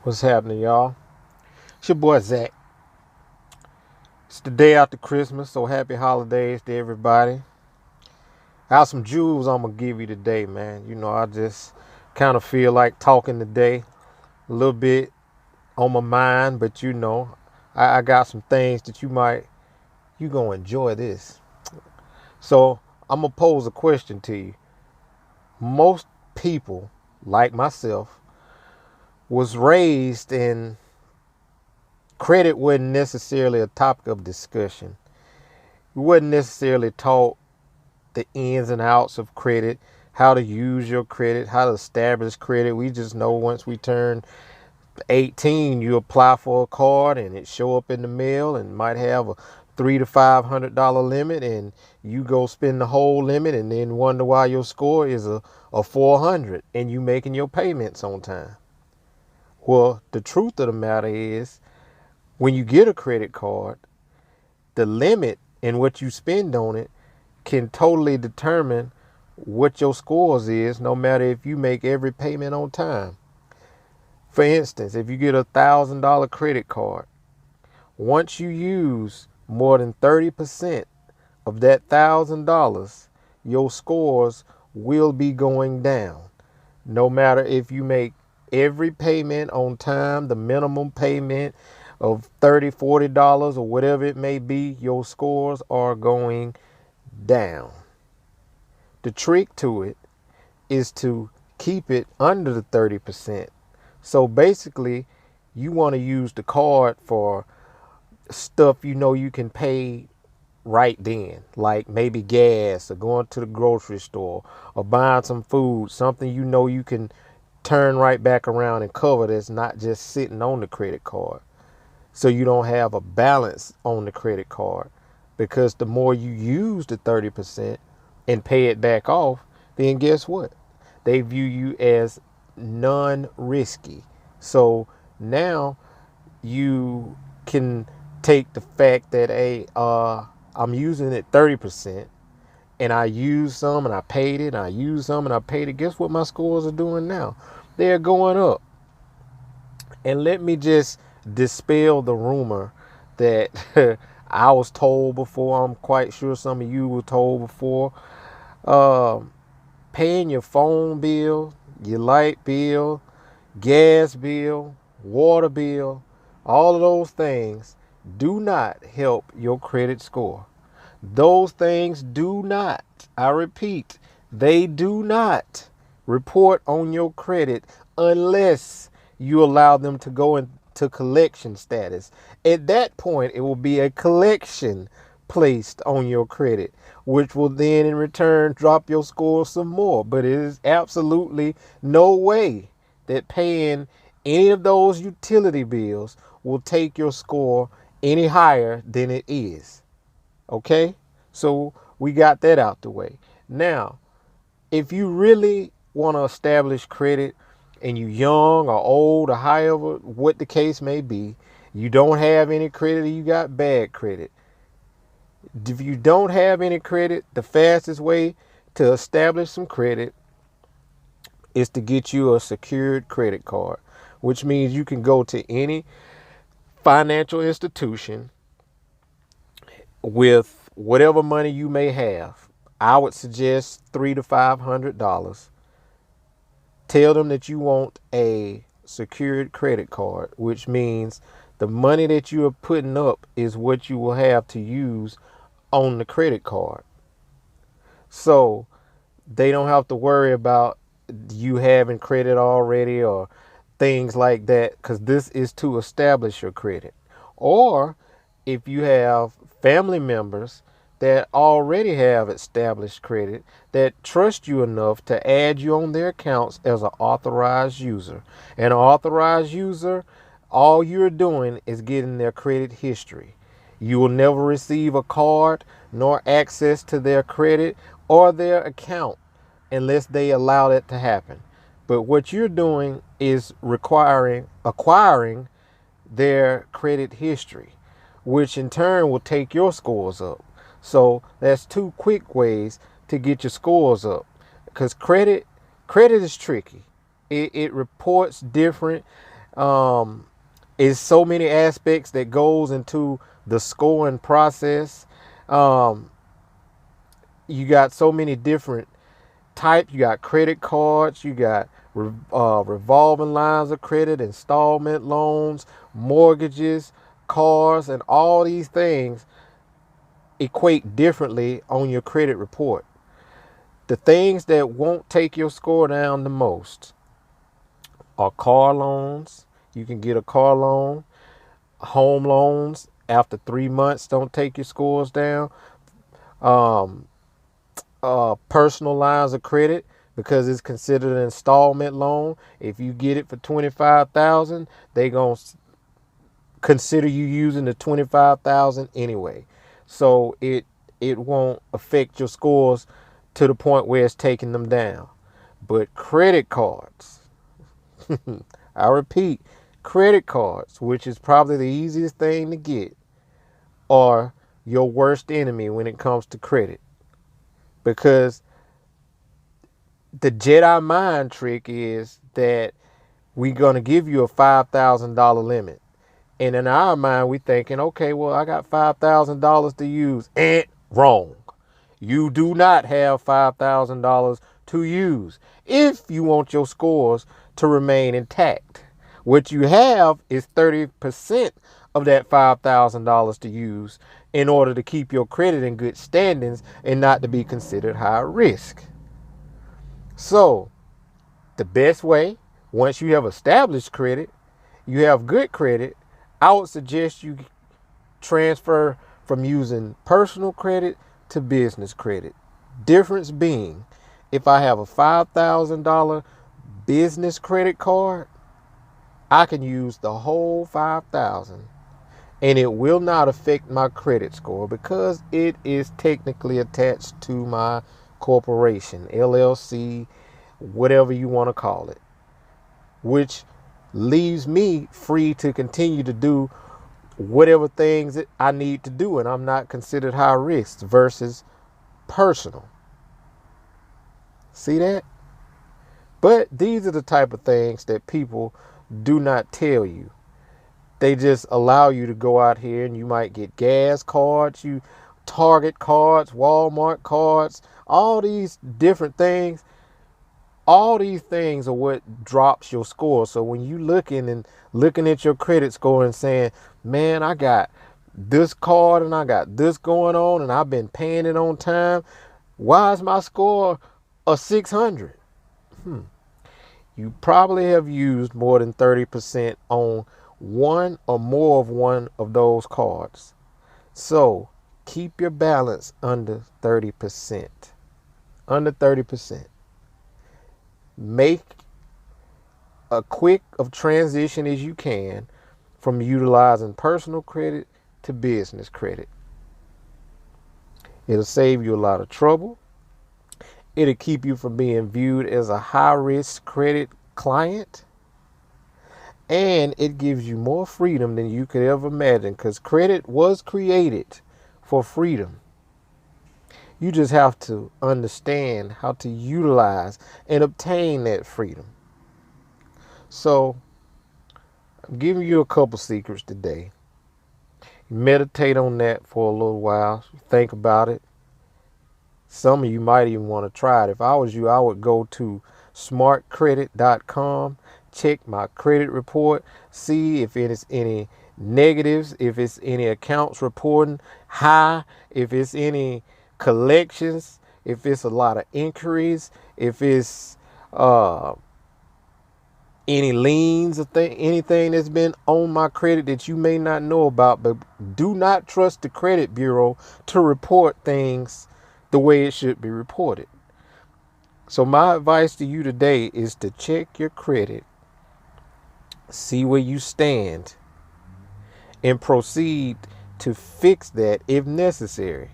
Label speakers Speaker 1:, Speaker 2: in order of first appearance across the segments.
Speaker 1: What's happening, y'all? It's your boy Zach. It's the day after Christmas, so happy holidays to everybody. I have some jewels I'm gonna give you today, man. I just kind of feel like talking today, a little bit on my mind, but I got some things that you gonna enjoy this. So I'm gonna pose a question to you. Most people, like myself, was raised in credit wasn't necessarily a topic of discussion. We wasn't necessarily taught the ins and outs of credit, how to use your credit, how to establish credit. We just know once we turn 18, you apply for a card and it show up in the mail and might have a $300 to $500 limit, and you go spend the whole limit and then wonder why your score is a 400 and you making your payments on time. Well, the truth of the matter is when you get a credit card, the limit and what you spend on it can totally determine what your scores is, no matter if you make every payment on time. For instance, if you get $1,000 credit card, once you use more than 30% of that $1,000, your scores will be going down. No matter if you make every payment on time, the minimum payment of $30, $40 or whatever it may be, your scores are going down. The trick to it is to keep it under the 30%. So basically, you want to use the card for stuff you can pay right then, like maybe gas or going to the grocery store or buying some food, something you can turn right back around and cover that's not just sitting on the credit card. So you don't have a balance on the credit card, because the more you use the 30% and pay it back off, then guess what? They view you as non-risky. So now you can take the fact that, hey, I'm using it 30%, and I used some and I paid it, and I used some and I paid it. Guess what my scores are doing now? They're going up. And let me just dispel the rumor that I was told before. I'm quite sure some of you were told before. Um, Paying your phone bill, your light bill, gas bill, water bill, all of those things do not help your credit score. Those things do not, I repeat, they do not report on your credit unless you allow them to go into collection status. At that point, it will be a collection placed on your credit, which will then in return drop your score some more. But it is absolutely no way that paying any of those utility bills will take your score any higher than it is. Okay? So we got that out the way. Now, if you really want to establish credit and you young or old or however what the case may be, you don't have any credit or you got bad credit. If you don't have any credit, the fastest way to establish some credit is to get you a secured credit card, which means you can go to any financial institution with whatever money you may have. I would suggest $300 to $500. Tell them that you want a secured credit card, which means the money that you are putting up is what you will have to use on the credit card. So they don't have to worry about you having credit already or things like that, because this is to establish your credit. Or if you have family members that already have established credit that trust you enough to add you on their accounts as an authorized user. An authorized user, all you're doing is getting their credit history. You will never receive a card nor access to their credit or their account unless they allow that to happen. But what you're doing is acquiring their credit history, which in turn will take your scores up. So that's two quick ways to get your scores up. Because credit is tricky. It reports different. It's so many aspects that goes into the scoring process. Um, you got so many different types. You got credit cards. You got revolving lines of credit, installment loans, mortgages, cars, and all these things equate differently on your credit report. The things that won't take your score down the most are car loans. You can get a car loan. Home loans after 3 months don't take your scores down. Um, Personal lines of credit, because it's considered an installment loan. If you get it for 25,000, they gonna consider you using the 25,000 anyway. So it won't affect your scores to the point where it's taking them down. But credit cards, I repeat, credit cards, which is probably the easiest thing to get, are your worst enemy when it comes to credit. Because the Jedi mind trick is that we're going to give you a $5,000 limit. And in our mind, we thinking, okay, well, I got $5,000 to use. Wrong. You do not have $5,000 to use if you want your scores to remain intact. What you have is 30% of that $5,000 to use in order to keep your credit in good standings and not to be considered high risk. So, the best way, once you have established credit, you have good credit, I would suggest you transfer from using personal credit to business credit. Difference being, if I have a $5,000 business credit card, I can use the whole 5,000 and it will not affect my credit score because it is technically attached to my corporation, LLC, whatever you want to call it, which leaves me free to continue to do whatever things that I need to do, and I'm not considered high risk versus personal. See that? But these are the type of things that people do not tell you. They just allow you to go out here and you might get gas cards, you Target cards, Walmart cards, all these different things. All these things are what drops your score. So when you looking at your credit score and saying, man, I got this card and I got this going on and I've been paying it on time, why is my score a 600? You probably have used more than 30% on one of those cards. So keep your balance under 30%. Under 30%. Make a quick of transition as you can from utilizing personal credit to business credit. It'll save you a lot of trouble. It'll keep you from being viewed as a high-risk credit client. And it gives you more freedom than you could ever imagine, because credit was created for freedom. You just have to understand how to utilize and obtain that freedom. So, I'm giving you a couple secrets today. Meditate on that for a little while. Think about it. Some of you might even want to try it. If I was you, I would go to smartcredit.com, check my credit report, see if it's any negatives, if it's any accounts reporting high, if it's any collections, if it's a lot of inquiries, if it's any liens or anything that's been on my credit that you may not know about. But do not trust the credit bureau to report things the way it should be reported. So my advice to you today is to check your credit, see where you stand, and proceed to fix that if necessary.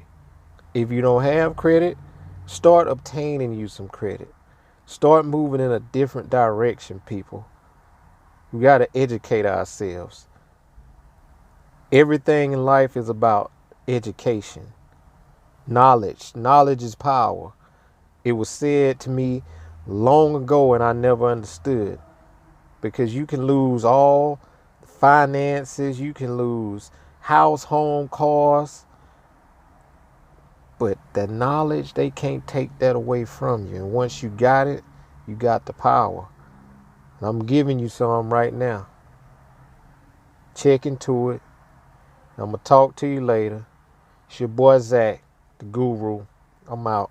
Speaker 1: If you don't have credit, start obtaining you some credit. Start moving in a different direction, people. We got to educate ourselves. Everything in life is about education. Knowledge. Knowledge is power. It was said to me long ago and I never understood. because you can lose all the finances, you can lose house, home, cars, but the knowledge, they can't take that away from you. And once you got it, you got the power. And I'm giving you some right now. Check into it. I'm going to talk to you later. It's your boy Zach, the guru. I'm out.